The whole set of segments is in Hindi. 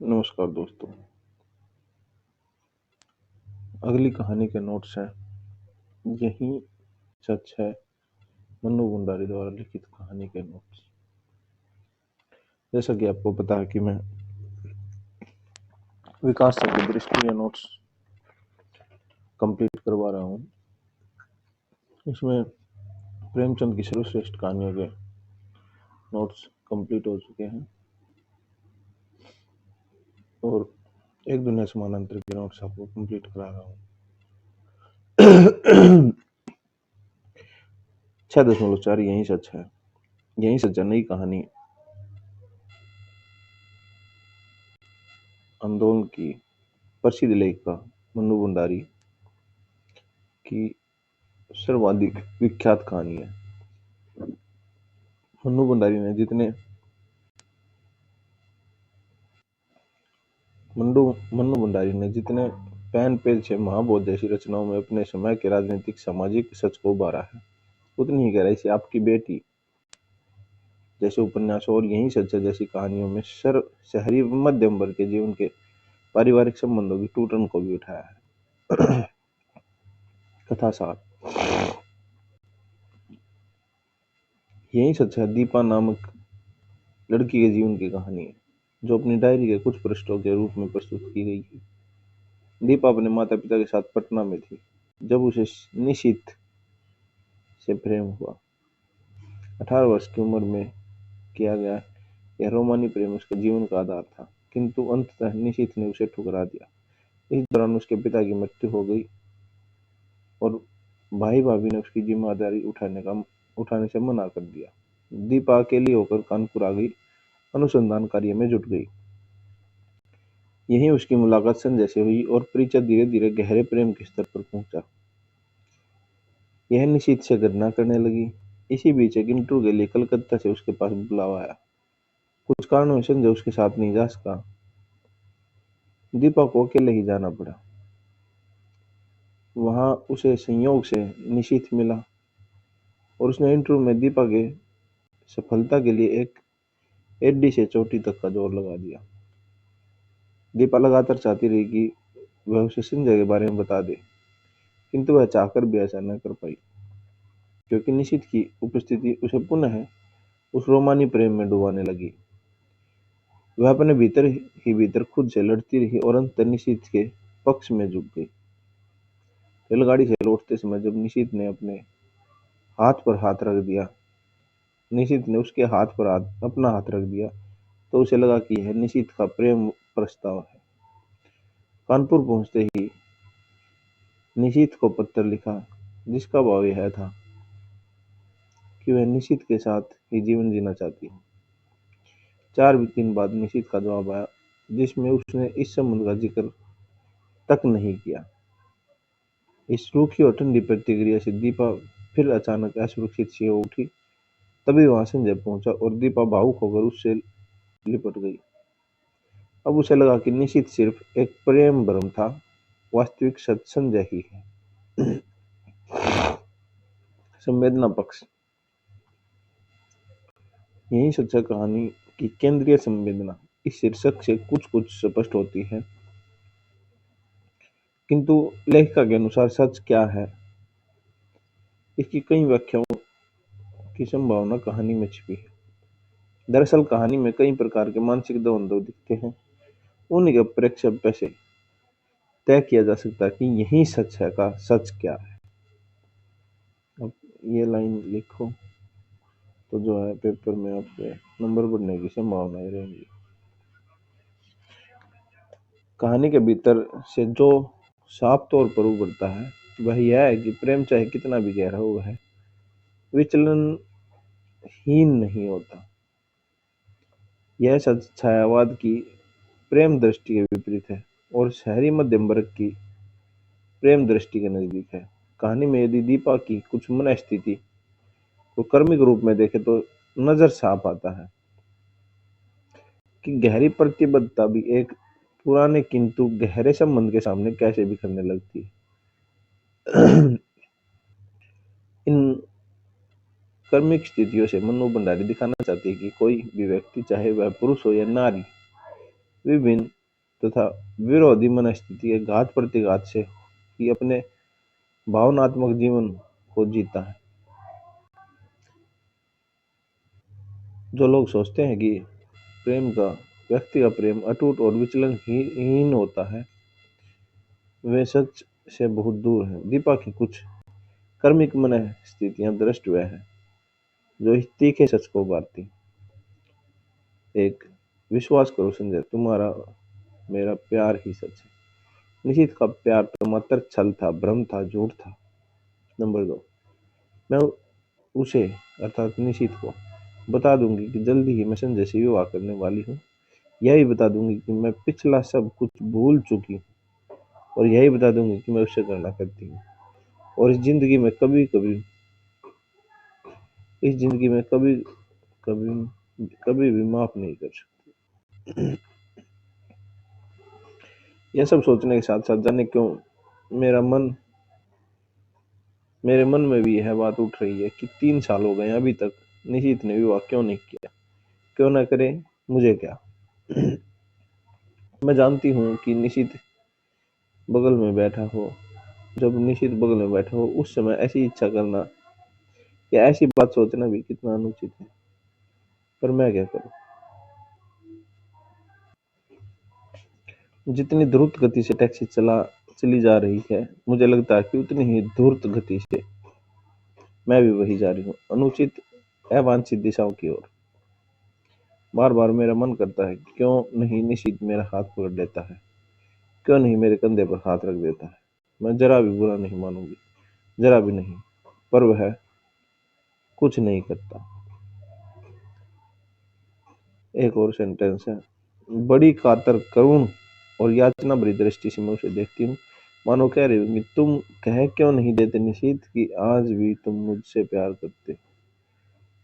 नमस्कार दोस्तों। अगली कहानी के नोट्स हैं यही सच है, मन्नू भंडारी द्वारा लिखित कहानी के नोट्स। जैसा कि आपको पता है कि मैं विकास सर की दृष्टि के नोट्स कंप्लीट करवा रहा हूँ। इसमें प्रेमचंद की सर्वश्रेष्ठ कहानियों के नोट्स कंप्लीट हो चुके हैं और एक दुनिया समानांतर के नोट्स आपको कंप्लीट करा रहा हूँ। 6.4 यही सच है, यही सच है। नई कहानी आंदोलन की प्रसिद्ध लेखिका मन्नू भंडारी की सर्वाधिक विख्यात कहानी है। मन्नू भंडारी ने जितने पैन पेज से महाबोध जैसी रचनाओं में अपने समय के राजनीतिक सामाजिक सच को उभारा है, उतनी ही गहराई से आपकी बेटी जैसे उपन्यासों और यही सच है जैसी कहानियों में शहरी मध्यम वर्ग के जीवन के पारिवारिक संबंधों की टूटन को भी उठाया है। कथा सार यही सच है दीपा नामक लड़की के जीवन की कहानी है, जो अपनी डायरी के कुछ पृष्ठों के रूप में प्रस्तुत की गई है। दीपा अपने माता पिता के साथ पटना में थी जब उसे निशित से प्रेम हुआ। 18 वर्ष की उम्र में किया गया यह रोमानी प्रेम उसके जीवन का आधार था, किंतु अंततः निशित ने उसे ठुकरा दिया। इस दौरान उसके पिता की मृत्यु हो गई और भाई भाभी ने उसकी जिम्मेदारी उठाने से मना कर दिया। दीपा अकेली होकर कानपुर आ गई, अनुसंधान कार्य में जुट गई। यहीं उसकी मुलाकात संजय से हुई और परिचय धीरे धीरे गहरे प्रेम के स्तर पर पहुंचा। यह निशित से घृणा करने लगी। इसी बीच एक इंटरव्यू के लिए कलकत्ता से उसके पास बुलावा आया। कुछ कारणों से संजय उसके साथ नहीं जा सका। दीपा को अकेले ही जाना पड़ा। वहां उसे संयोग से निशित मिला और उसने इंटरव्यू में दीपा के सफलता के लिए एक एडी से चोटी तक का जोर लगा दिया। दीपा लगातार चाहती रही कि वह उसे संजय के बारे में बता दे, किंतु वह चाहकर भी ऐसा न कर पाई, क्योंकि निशित की उपस्थिति उसे पुनः उस रोमानी प्रेम में डुबाने लगी। वह अपने भीतर खुद से लड़ती रही और अंततः निशित के पक्ष में झुक गई। रेलगाड़ी से लौटते समय जब निशित ने अपने हाथ पर हाथ रख दिया निशित ने उसके हाथ पर अपना हाथ रख दिया तो उसे लगा कि यह निशित का प्रेम प्रस्ताव है। कानपुर पहुंचते ही निशित को पत्र लिखा, जिसका भाव यह था कि वह निशित के साथ ही जीवन जीना चाहती है। 4 दिन बाद निशित का जवाब आया, जिसमें उसने इस संबंध का जिक्र तक नहीं किया। इस रूखी और ठंडी प्रतिक्रिया से दीपा फिर अचानक असुरक्षित सी हो उठी। तभी वहां संजय पहुंचा और दीपा भावुक होकर उससे लिपट गई। अब उसे लगा कि निशित सिर्फ एक प्रेम भ्रम था, वास्तविक सच संजय ही है। संवेदना पक्ष यही सच्चा कहानी की केंद्रीय संवेदना इस शीर्षक से कुछ स्पष्ट होती है, किंतु लेखिका के अनुसार सच क्या है, इसकी कई व्याख्याओं की संभावना कहानी में छिपी है। दरअसल कहानी में कई प्रकार के मानसिक द्वंद्व दिखते हैं। उन्हीं के प्रेक्षक से तय किया जा सकता है कि यही सच है का सच क्या है। अब ये लाइन लिखो तो जो है पेपर में आपके नंबर बढ़ने की संभावनाएं रहेंगी। कहानी के भीतर से जो साफ तौर पर उभरता है वह यह है कि प्रेम चाहे कितना भी गहरा हो वह विचलनहीन नहीं होता। यह सच छायावाद की प्रेम दृष्टि के विपरीत है और शहरी मध्यम वर्ग की प्रेम दृष्टि के नजदीक है। कहानी में यदि दीपा की कुछ मन स्थिति को कर्मिक रूप में देखे तो नजर साफ आता है कि गहरी प्रतिबद्धता भी एक पुराने किंतु गहरे संबंध के सामने कैसे बिखरने लगती है। इन कर्मिक स्थितियों से मन्नू भंडारी दिखाना चाहती है कि कोई भी व्यक्ति, चाहे वह पुरुष हो या नारी, विभिन्न तथा विरोधी मनस्थिति के घात प्रतिघात से ही अपने भावनात्मक जीवन को जीता है। जो लोग सोचते हैं कि प्रेम का व्यक्ति का प्रेम अटूट और विचलनहीन होता है, वे सच से बहुत दूर हैं। दीपा की कुछ कर्मिक मनस्थितियां दृष्ट वह है जो इस तीखे सच को उभारती। एक, विश्वास करो संजय, तुम्हारा मेरा प्यार ही सच है। निशित का प्यार तो मात्र छल था, भ्रम था, झूठ था। नंबर 2, मैं उसे अर्थात निशित को बता दूंगी कि जल्दी ही मैं संजय से विवाह करने वाली हूँ। यही बता दूंगी कि मैं पिछला सब कुछ भूल चुकी हूँ और यही बता दूंगी कि मैं उससे करना करती हूँ और इस जिंदगी में कभी कभी भी माफ नहीं कर सकती। यह सब सोचने के साथ साथ जाने क्यों मेरे मन में भी यह बात उठ रही है कि 3 साल हो गए अभी तक निशित ने विवाह क्यों नहीं किया। क्यों ना करे, मुझे क्या। मैं जानती हूँ कि निशित बगल में बैठा हो जब निशित बगल में बैठा हो उस समय ऐसी इच्छा करना या ऐसी बात सोचना भी कितना अनुचित है, पर मैं क्या करूँ। जितनी द्रुत गति से टैक्सी चली जा रही है, मुझे लगता है कि उतनी ही द्रुत गति से मैं भी वही जा रही हूँ, अनुचित अवांछित दिशाओं की ओर। बार बार मेरा मन करता है कि क्यों नहीं निशित मेरा हाथ पकड़ लेता है, क्यों नहीं मेरे कंधे पर हाथ रख देता है। मैं जरा भी बुरा नहीं मानूंगी, जरा भी नहीं, पर वह कुछ नहीं करता। एक और सेंटेंस है, बड़ी कातर, करुण और याचना भरी दृष्टि से मैं उसे देखती हूँ, मानो कह रही हूँ कि तुम कह क्यों नहीं देते निशित कि आज भी तुम मुझसे प्यार करते।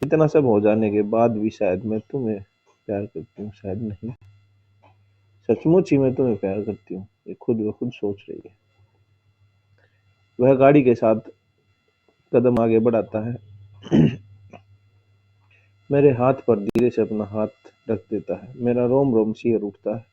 इतना सब हो जाने के बाद भी शायद मैं तुम्हें प्यार करती हूँ, शायद नहीं, सचमुच ही मैं तुम्हें प्यार करती हूँ, ये खुद ब खुद सोच रही है। वह गाड़ी के साथ कदम आगे बढ़ाता है, मेरे हाथ पर धीरे से अपना हाथ रख देता है। मेरा रोम रोम सिहर उठता है।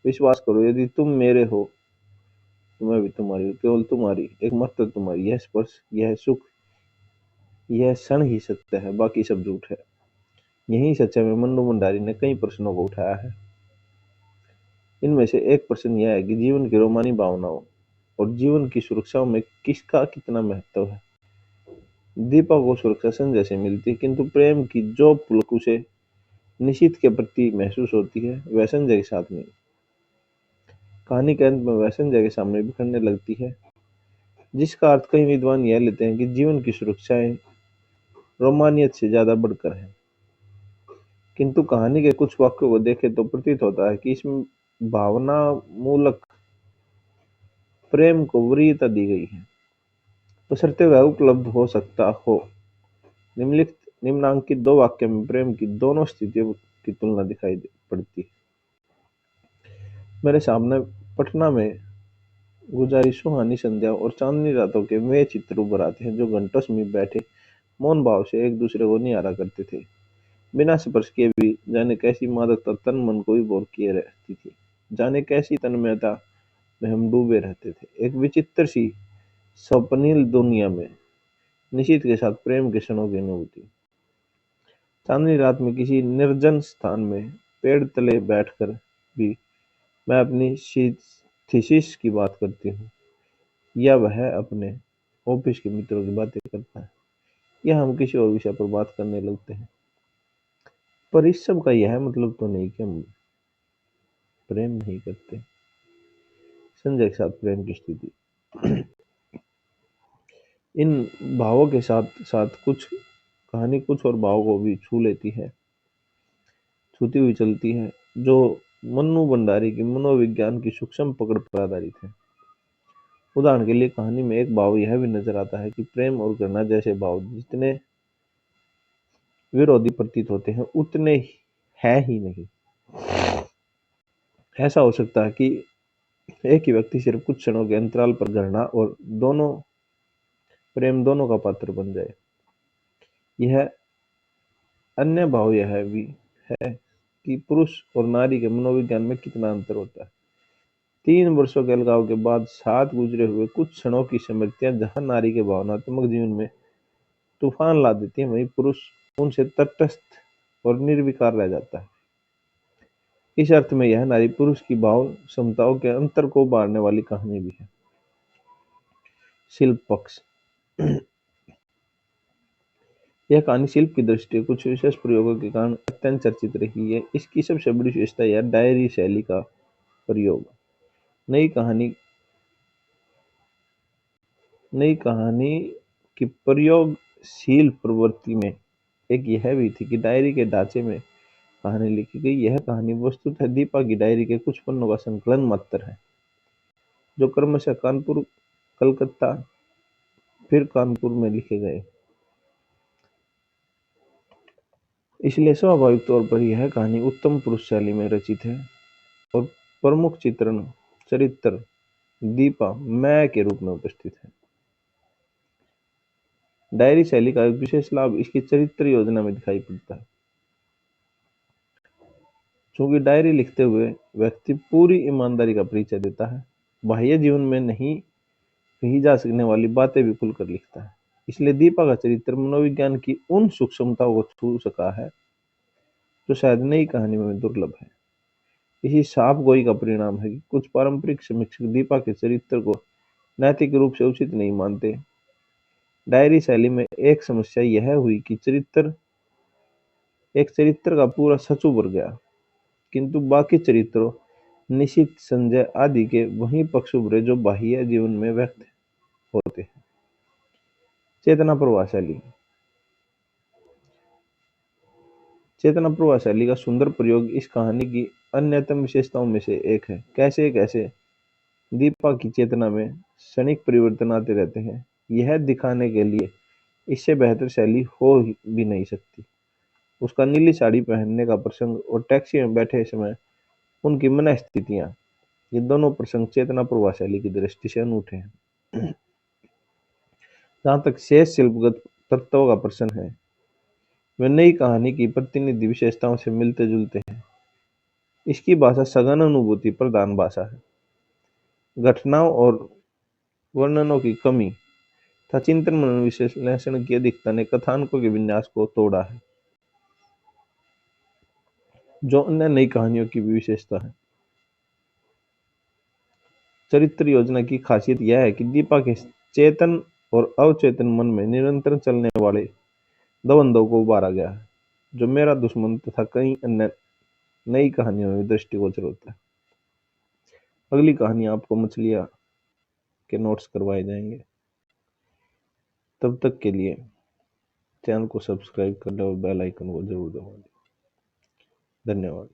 विश्वास करो, यदि तुम मेरे हो तो मैं भी तुम्हारी हूँ, केवल तुम्हारी, एकमात्र तुम्हारी। यह स्पर्श, यह सुख, यह क्षण ही सत्य है, बाकी सब झूठ है। यही सच्चाई में मन्नू भंडारी ने कई प्रश्नों को उठाया है। इनमें से एक प्रश्न यह है कि जीवन की रोमानी भावनाओं और जीवन की सुरक्षाओं में किसका कितना महत्व है। दीपा को सुरक्षा संजय से मिलती है, किंतु प्रेम की जो पुलक उसे निशित के प्रति महसूस होती है वह संजय के साथ नहीं। कहानी के अंत में वह संजय के सामने बिखरने लगती है, जिसका अर्थ कई विद्वान यह लेते हैं कि जीवन की सुरक्षाएं रोमानियत से ज्यादा बढ़कर है। किंतु कहानी के कुछ वाक्यों को देखे तो प्रतीत होता है कि इसमें भावना मूलक प्रेम को वरीयता दी गई है, बशर्ते वह उपलब्ध हो सकता हो। निम्नांकित 2 वाक्य में प्रेम की दोनों स्थितियों की तुलना दिखाई पड़ती है। मेरे सामने पटना में गुजारी सुहानी संध्या और चांदनी रातों के वे चित्र उभर आते हैं जो घंटों समीप बैठे मौन भाव से एक दूसरे को निहारा करते थे। बिना स्पर्श किए भी जाने कैसी मादकता तन मन को विभोर किए रहती थी, जाने कैसी तन्मयता में हम डूबे रहते थे। एक विचित्र सी स्वप्निल दुनिया में निशित के साथ प्रेम के क्षणों की अनुभूति। चांदनी रात में किसी निर्जन स्थान में पेड़ तले बैठकर भी मैं अपनी थीसिस की बात करती हूँ, या वह अपने ऑफिस के मित्रों की बातें करता है, या हम किसी और विषय पर बात करने लगते हैं। पर इस सब का यह मतलब तो नहीं कि हम प्रेम नहीं करते। संजय के साथ प्रेम की स्थिति इन भावों के साथ साथ कहानी कुछ और भावों को भी छूती हुई चलती है, जो मन्नू भंडारी की मनोविज्ञान की सूक्ष्म पकड़ पर आधारित है। उदाहरण के लिए कहानी में एक भाव यह भी नजर आता है कि प्रेम और घृणा जैसे भाव जितने विरोधी प्रतीत होते हैं उतने है ही नहीं। ऐसा हो सकता है कि एक ही व्यक्ति सिर्फ कुछ क्षणों के अंतराल पर घृणा और प्रेम दोनों का पात्र बन जाए। यह अन्य भाव यह भी है कि पुरुष और नारी के मनोविज्ञान में कितना अंतर होता है। 3 वर्षों के अलगाव के बाद साथ गुजरे हुए कुछ क्षणों की स्मृतियां जहां नारी के भावनात्मक जीवन में तूफान ला देती है, वहीं पुरुष उनसे तटस्थ और निर्विकार रह जाता है। इस अर्थ में यह नारी पुरुष की भाव क्षमताओं के अंतर को उभारने वाली कहानी भी है। शिल्प पक्ष। यह कहानी शिल्प की दृष्टि कुछ विशेष प्रयोगों के कारण अत्यंत चर्चित रही है। इसकी सबसे बड़ी विशेषता यह डायरी शैली का प्रयोग। नई कहानी की प्रयोगशील प्रवृत्ति में एक यह भी थी कि डायरी के ढांचे में कहानी लिखी गई। यह कहानी वस्तुतः दीपा की डायरी के कुछ पन्नों का संकलन मात्र है, जो क्रमशः कानपुर, कलकत्ता, फिर कानपुर में लिखे गए। इसलिए स्वाभाविक तौर पर यह कहानी उत्तम पुरुष शैली में रचित है और प्रमुख चरित्र दीपा मैं के रूप में उपस्थित है। डायरी शैली का एक विशेष लाभ इसकी चरित्र योजना में दिखाई पड़ता है। चूंकि डायरी लिखते हुए व्यक्ति पूरी ईमानदारी का परिचय देता है, बाह्य जीवन में नहीं कही जा सकने वाली बातें भी खुलकर लिखता है। इसलिए दीपा का चरित्र मनोविज्ञान की उन सूक्ष्मताओं को छू सका है जो शायद नई कहानी में दुर्लभ है। इसी साफ गोई का परिणाम है कि कुछ पारंपरिक समीक्षक दीपा के चरित्र को नैतिक रूप से उचित नहीं मानते। डायरी शैली में एक समस्या यह हुई कि चरित्र का पूरा सच उभर गया, किंतु बाकी चरित्रों निशित, संजय आदि के वही पक्ष उभरे जो बाह्य जीवन में व्यक्त होते हैं। चेतना प्रभावशाली। चेतना प्रभावशाली का सुंदर प्रयोग इस कहानी की अन्यतम विशेषताओं में से एक है। कैसे दीपा की चेतना में क्षणिक परिवर्तन आते रहते हैं, यह दिखाने के लिए इससे बेहतर शैली हो भी नहीं सकती। उसका नीली साड़ी पहनने का प्रसंग और टैक्सी में बैठे समय उनकी मन स्थितियां, ये दोनों प्रसंग चेतना प्रभावशाली की दृष्टि से अनूठे हैं। जहां तक शेष शिल्पगत तत्वों का प्रश्न है, वे नई कहानी की प्रतिनिधि विशेषताओं से मिलते जुलते हैं। इसकी भाषा सघन अनुभूति प्रधान भाषा है। घटनाओं और वर्णनों की कमी तथा चिंतन मनन विश्लेषण की अधिकता ने कथानकों के विन्यास को तोड़ा है, जो अन्य नई कहानियों की भी विशेषता है। चरित्र योजना की खासियत यह है कि दीपा के चेतन और अवचेतन मन में निरंतर चलने वाले द्वंद्व को उभारा गया है, जो मेरा दुश्मन तथा कई अन्य नई कहानियों में दृष्टिगोचर होता है। अगली कहानी आपको मछलियां के नोट्स करवाए जाएंगे। तब तक के लिए चैनल को सब्सक्राइब कर लो और बेल आइकन को जरूर दबाएं। धन्यवाद।